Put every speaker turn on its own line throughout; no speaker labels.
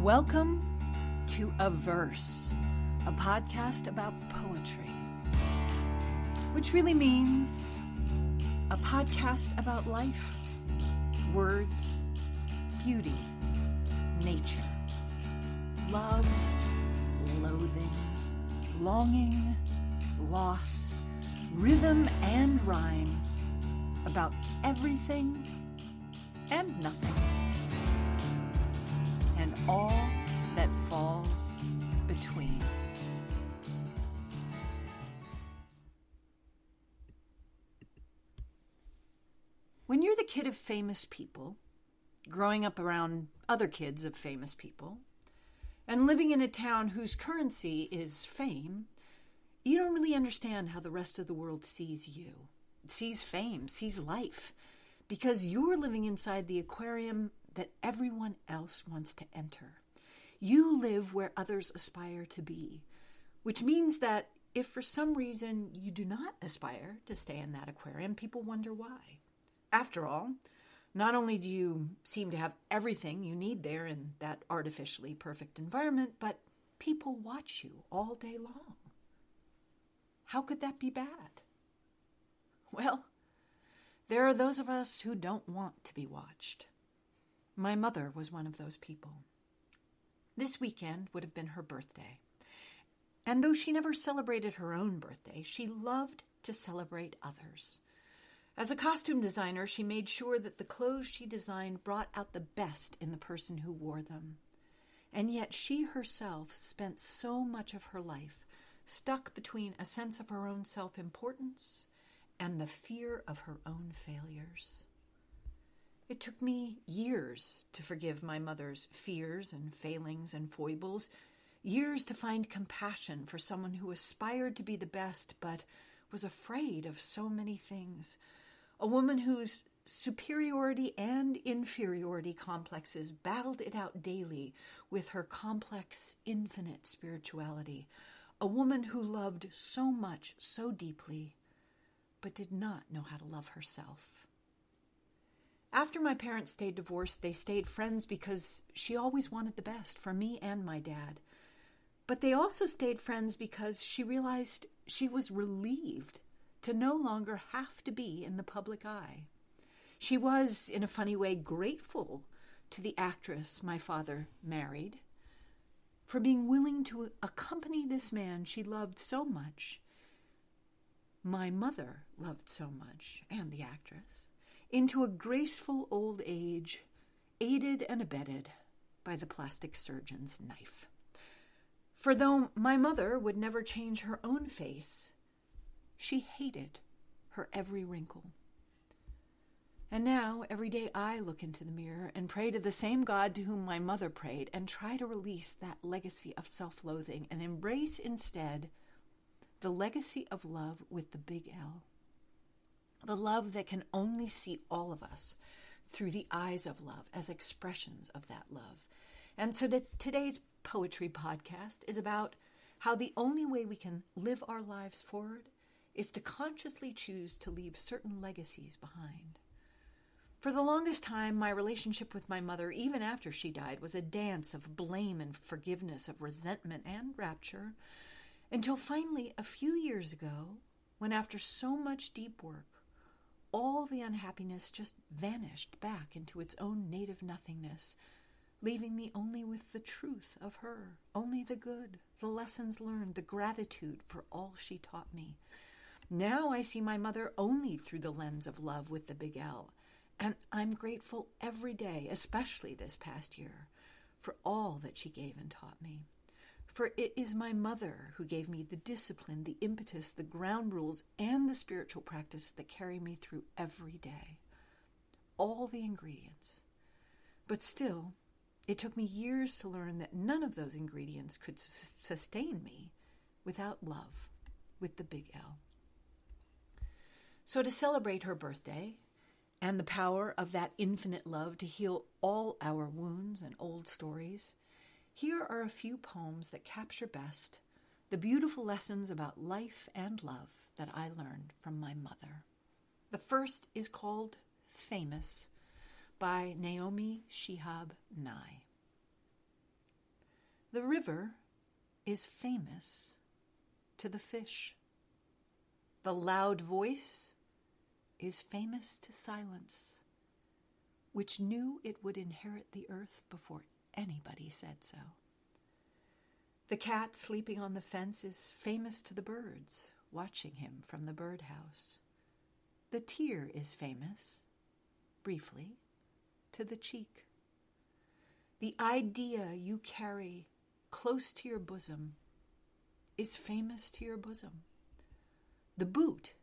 Welcome to A Verse, a podcast about poetry, which really means a podcast about life, words, beauty, nature, love, loathing, longing, loss, rhythm, and rhyme, about everything and nothing, and all that falls between. When you're the kid of famous people, growing up around other kids of famous people, and living in a town whose currency is fame, you don't really understand how the rest of the world sees you, sees fame, sees life, because you're living inside the aquarium that everyone else wants to enter. You live where others aspire to be, which means that if for some reason you do not aspire to stay in that aquarium, people wonder why. After all, not only do you seem to have everything you need there in that artificially perfect environment, but people watch you all day long. How could that be bad? Well, there are those of us who don't want to be watched. My mother was one of those people. This weekend would have been her birthday. And though she never celebrated her own birthday, she loved to celebrate others. As a costume designer, she made sure that the clothes she designed brought out the best in the person who wore them. And yet she herself spent so much of her life stuck between a sense of her own self-importance and the fear of her own failures. It took me years to forgive my mother's fears and failings and foibles, years to find compassion for someone who aspired to be the best but was afraid of so many things, a woman whose superiority and inferiority complexes battled it out daily with her complex, infinite spirituality, a woman who loved so much, so deeply, but did not know how to love herself. After my parents stayed divorced, they stayed friends because she always wanted the best for me and my dad. But they also stayed friends because she realized she was relieved to no longer have to be in the public eye. She was, in a funny way, grateful to the actress my father married for being willing to accompany this man she loved so much, my mother loved so much, and the actress, into a graceful old age, aided and abetted by the plastic surgeon's knife. For though my mother would never change her own face, she hated her every wrinkle. And now, every day I look into the mirror and pray to the same God to whom my mother prayed and try to release that legacy of self-loathing and embrace instead the legacy of love with the big L. The love that can only see all of us through the eyes of love as expressions of that love. And so today's poetry podcast is about how the only way we can live our lives forward is to consciously choose to leave certain legacies behind. For the longest time, my relationship with my mother, even after she died, was a dance of blame and forgiveness, of resentment and rapture, until finally, a few years ago, when after so much deep work, all the unhappiness just vanished back into its own native nothingness, leaving me only with the truth of her, only the good, the lessons learned, the gratitude for all she taught me. Now I see my mother only through the lens of love with the big L, and I'm grateful every day, especially this past year, for all that she gave and taught me. For it is my mother who gave me the discipline, the impetus, the ground rules, and the spiritual practice that carry me through every day. All the ingredients. But still, it took me years to learn that none of those ingredients could sustain me without love, with the big L. So to celebrate her birthday, and the power of that infinite love to heal all our wounds and old stories, here are a few poems that capture best the beautiful lessons about life and love that I learned from my mother. The first is called Famous by Naomi Shihab. The river is famous to the fish. The loud voice is famous to silence, which knew it would inherit the earth before anybody said so. The cat sleeping on the fence is famous to the birds, watching him from the birdhouse. The tear is famous, briefly, to the cheek. The idea you carry close to your bosom is famous to your bosom. The boot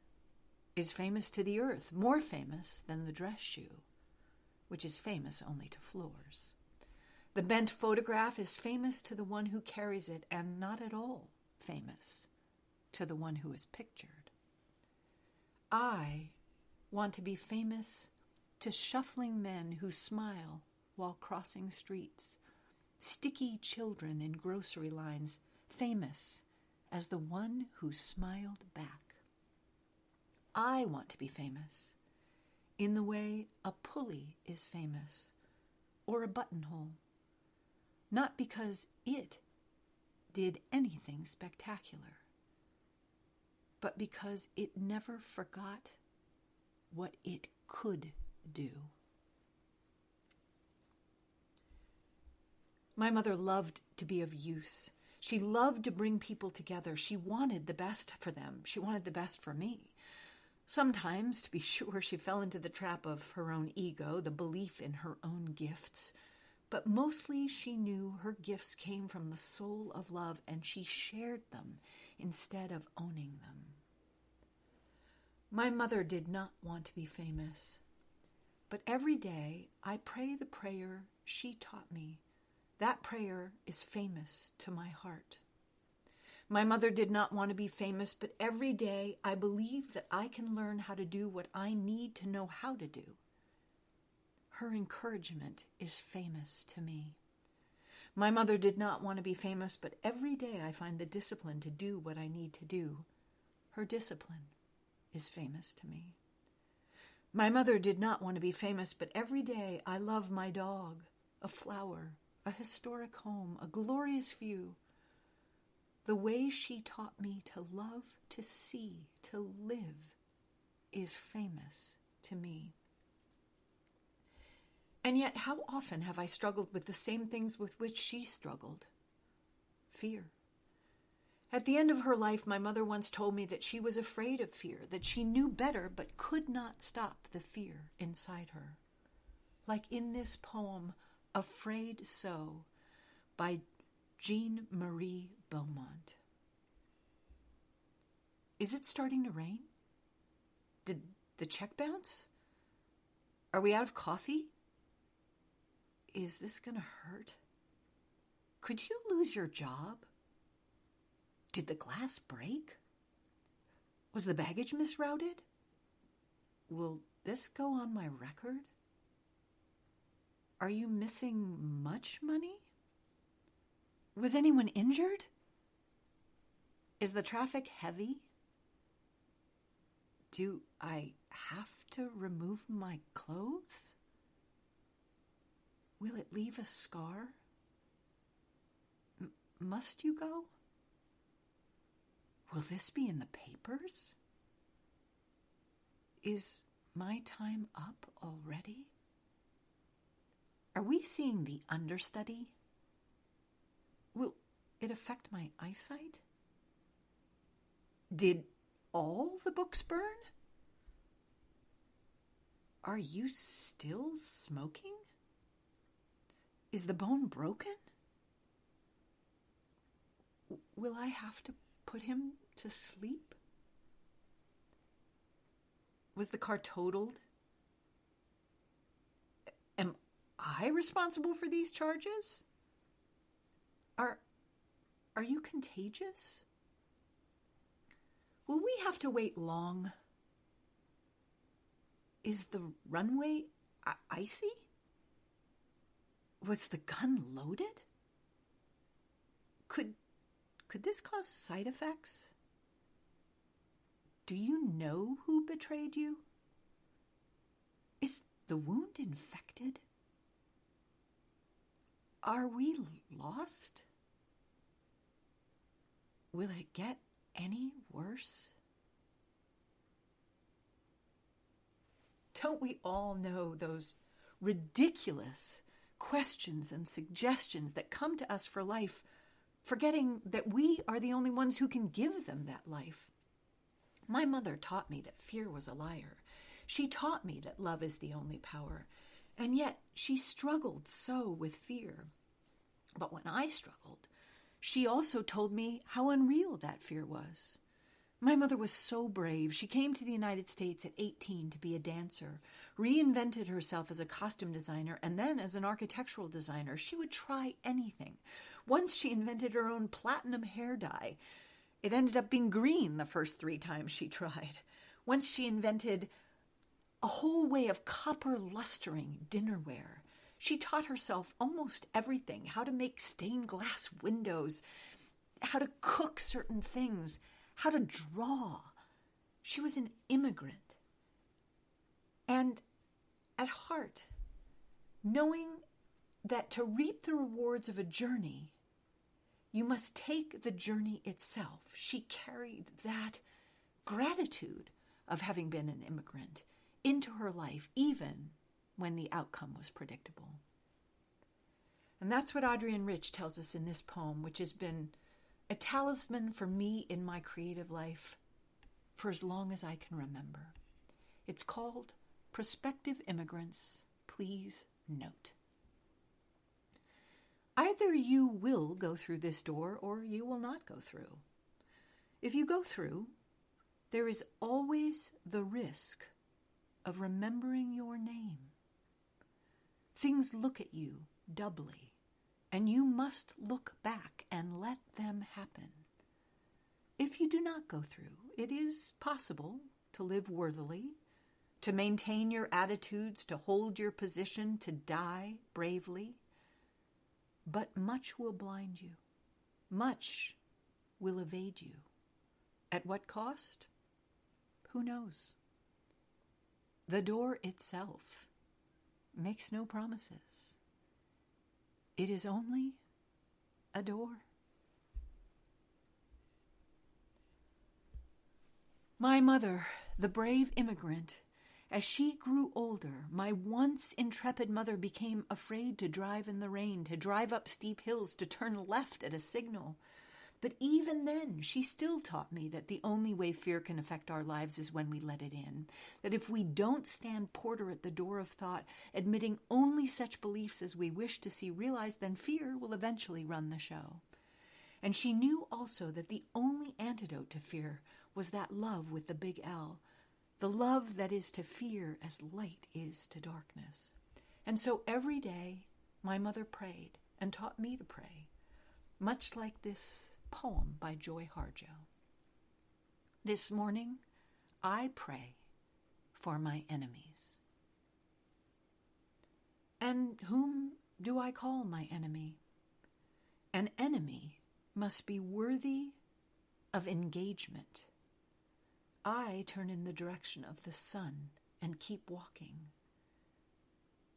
is famous to the earth, more famous than the dress shoe, which is famous only to floors. The bent photograph is famous to the one who carries it, and not at all famous to the one who is pictured. I want to be famous to shuffling men who smile while crossing streets, sticky children in grocery lines, famous as the one who smiled back. I want to be famous in the way a pulley is famous, or a buttonhole, not because it did anything spectacular, but because it never forgot what it could do. My mother loved to be of use. She loved to bring people together. She wanted the best for them. She wanted the best for me. Sometimes, to be sure, she fell into the trap of her own ego, the belief in her own gifts. But mostly she knew her gifts came from the soul of love, and she shared them instead of owning them. My mother did not want to be famous, but every day I pray the prayer she taught me. That prayer is famous to my heart. My mother did not want to be famous, but every day I believe that I can learn how to do what I need to know how to do. Her encouragement is famous to me. My mother did not want to be famous, but every day I find the discipline to do what I need to do. Her discipline is famous to me. My mother did not want to be famous, but every day I love my dog, a flower, a historic home, a glorious view. The way she taught me to love, to see, to live is famous to me. And yet, how often have I struggled with the same things with which she struggled? Fear. At the end of her life, my mother once told me that she was afraid of fear, that she knew better but could not stop the fear inside her. Like in this poem, Afraid So, by Jeanne Marie Beaumont. Is it starting to rain? Did the check bounce? Are we out of coffee? Is this going to hurt? Could you lose your job? Did the glass break? Was the baggage misrouted? Will this go on my record? Are you missing much money? Was anyone injured? Is the traffic heavy? Do I have to remove my clothes? Will it leave a scar? Must you go? Will this be in the papers? Is my time up already? Are we seeing the understudy? Will it affect my eyesight? Did all the books burn? Are you still smoking? Is the bone broken? Will I have to put him to sleep? Was the car totaled? Am I responsible for these charges? Are you contagious? Will we have to wait long? Is the runway icy? Was the gun loaded? Could this cause side effects? Do you know who betrayed you? Is the wound infected? Are we lost? Will it get any worse? Don't we all know those ridiculous questions and suggestions that come to us for life, forgetting that we are the only ones who can give them that life? My mother taught me that fear was a liar. She taught me that love is the only power. And yet she struggled so with fear. But when I struggled, she also told me how unreal that fear was. My mother was so brave. She came to the United States at 18 to be a dancer, reinvented herself as a costume designer, and then as an architectural designer. She would try anything. Once she invented her own platinum hair dye. It ended up being green the first 3 times she tried. Once she invented a whole way of copper lustering dinnerware. She taught herself almost everything, how to make stained glass windows, how to cook certain things, how to draw. She was an immigrant. And at heart, knowing that to reap the rewards of a journey, you must take the journey itself. She carried that gratitude of having been an immigrant into her life, even when the outcome was predictable. And that's what Adrienne Rich tells us in this poem, which has been a talisman for me in my creative life for as long as I can remember. It's called Prospective Immigrants, Please Note. Either you will go through this door or you will not go through. If you go through, there is always the risk of remembering your name. Things look at you doubly, and you must look back and let them happen. If you do not go through, it is possible to live worthily, to maintain your attitudes, to hold your position, to die bravely. But much will blind you. Much will evade you. At what cost? Who knows? The door itself makes no promises. It is only a door. My mother, the brave immigrant, as she grew older, my once intrepid mother became afraid to drive in the rain, to drive up steep hills, to turn left at a signal. But even then, she still taught me that the only way fear can affect our lives is when we let it in. That if we don't stand porter at the door of thought, admitting only such beliefs as we wish to see realized, then fear will eventually run the show. And she knew also that the only antidote to fear was that love with the big L, the love that is to fear as light is to darkness. And so every day, my mother prayed and taught me to pray, much like this poem by Joy Harjo. This morning, I pray for my enemies. And whom do I call my enemy? An enemy must be worthy of engagement. I turn in the direction of the sun and keep walking.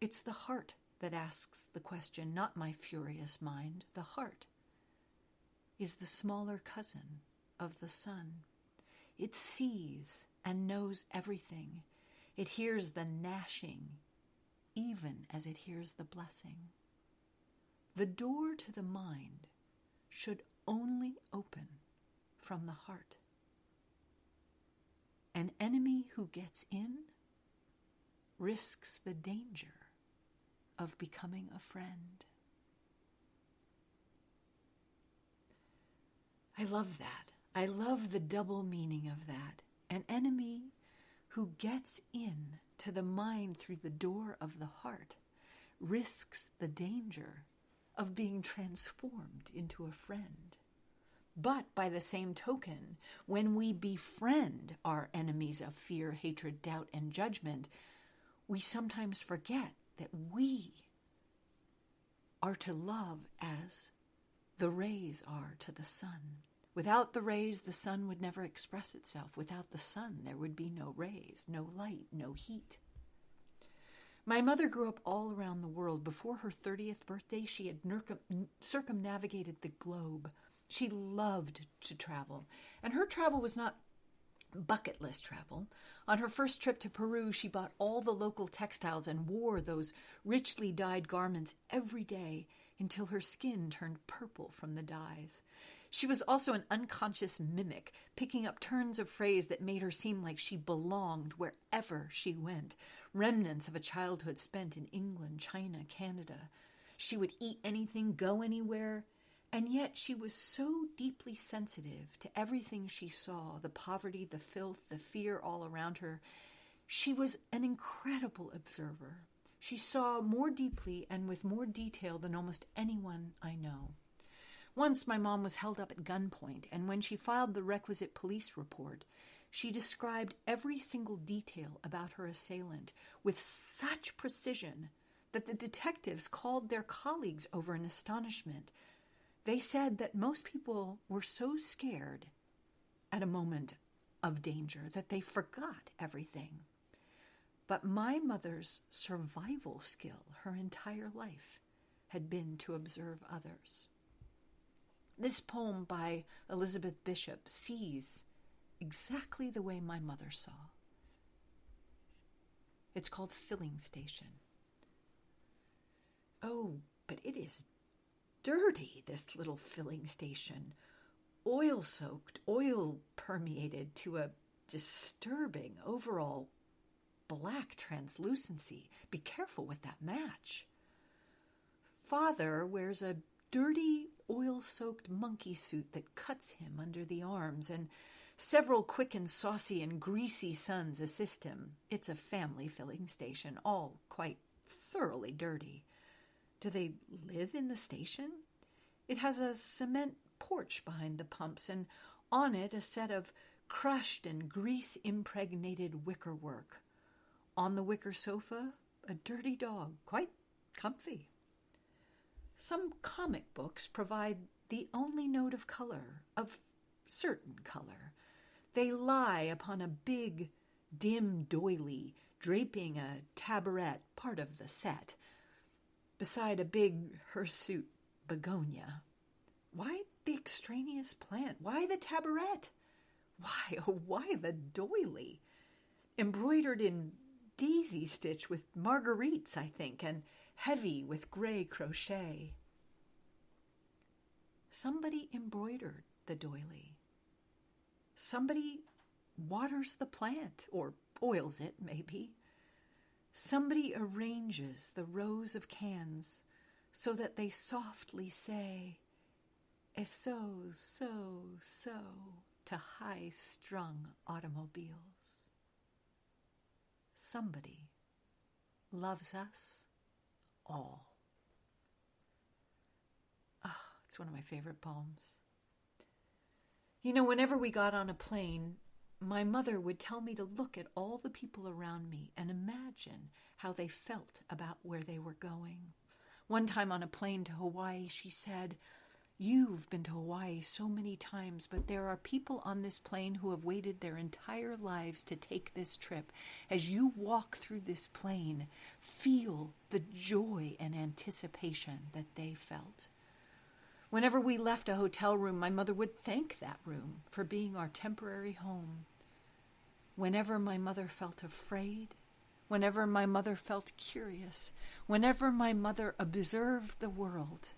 It's the heart that asks the question, not my furious mind. The heart is the smaller cousin of the sun. It sees and knows everything. It hears the gnashing, even as it hears the blessing. The door to the mind should only open from the heart. An enemy who gets in risks the danger of becoming a friend. I love that. I love the double meaning of that. An enemy who gets in to the mind through the door of the heart risks the danger of being transformed into a friend. But by the same token, when we befriend our enemies of fear, hatred, doubt, and judgment, we sometimes forget that we are to love as the rays are to the sun. Without the rays, the sun would never express itself. Without the sun, there would be no rays, no light, no heat. My mother grew up all around the world. Before her 30th birthday, she had circumnavigated the globe. She loved to travel, and her travel was not bucket list travel. On her first trip to Peru, she bought all the local textiles and wore those richly dyed garments every day until her skin turned purple from the dyes. She was also an unconscious mimic, picking up turns of phrase that made her seem like she belonged wherever she went, remnants of a childhood spent in England, China, Canada. She would eat anything, go anywhere, and yet she was so deeply sensitive to everything she saw, the poverty, the filth, the fear all around her. She was an incredible observer. She saw more deeply and with more detail than almost anyone I know. Once my mom was held up at gunpoint, and when she filed the requisite police report, she described every single detail about her assailant with such precision that the detectives called their colleagues over in astonishment. They said that most people were so scared at a moment of danger that they forgot everything. But my mother's survival skill her entire life had been to observe others. This poem by Elizabeth Bishop sees exactly the way my mother saw. It's called Filling Station. Oh, but it is dirty, this little filling station. Oil-soaked, oil-permeated to a disturbing overall black translucency. Be careful with that match. Father wears a dirty, oil-soaked monkey suit that cuts him under the arms, and several quick and saucy and greasy sons assist him. It's a family filling station, all quite thoroughly dirty. Do they live in the station? It has a cement porch behind the pumps, and on it a set of crushed and grease-impregnated wickerwork. On the wicker sofa, a dirty dog, quite comfy. Some comic books provide the only note of color, of certain color. They lie upon a big, dim doily, draping a tabaret, part of the set, beside a big hirsute begonia. Why the extraneous plant? Why the tabaret? Why, oh, why the doily? Embroidered in daisy stitch with marguerites, I think, and heavy with gray crochet. Somebody embroidered the doily. Somebody waters the plant, or oils it, maybe. Somebody arranges the rows of cans so that they softly say, "eso, so," to high-strung automobiles. Somebody loves us all. It's one of my favorite poems. You know, whenever we got on a plane, my mother would tell me to look at all the people around me and imagine how they felt about where they were going. One time on a plane to Hawaii, she said, "You've been to Hawaii so many times, but there are people on this plane who have waited their entire lives to take this trip. As you walk through this plane, feel the joy and anticipation that they felt." Whenever we left a hotel room, my mother would thank that room for being our temporary home. Whenever my mother felt afraid, whenever my mother felt curious, whenever my mother observed the world,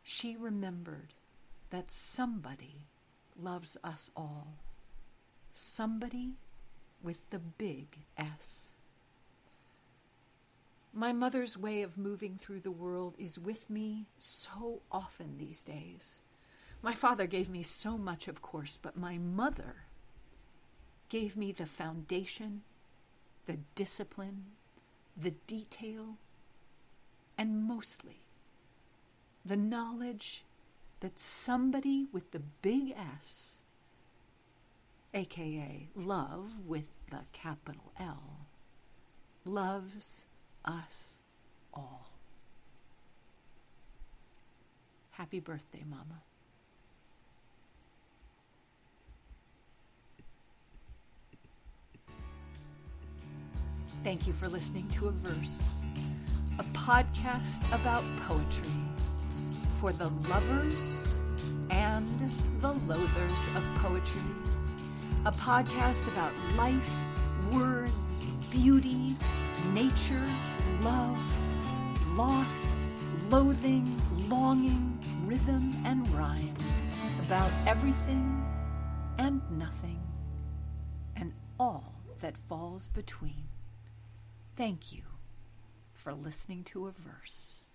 she remembered that somebody loves us all. Somebody with the big S. My mother's way of moving through the world is with me so often these days. My father gave me so much, of course, but my mother gave me the foundation, the discipline, the detail, and mostly the knowledge that somebody with the big S, aka love with the capital L, loves us all. Happy birthday, Mama. Thank you for listening to A Verse, a podcast about poetry for the lovers and the loathers of poetry. A podcast about life, words, beauty, nature, love, loss, loathing, longing, rhythm, and rhyme. About everything and nothing and all that falls between. Thank you for listening to a verse.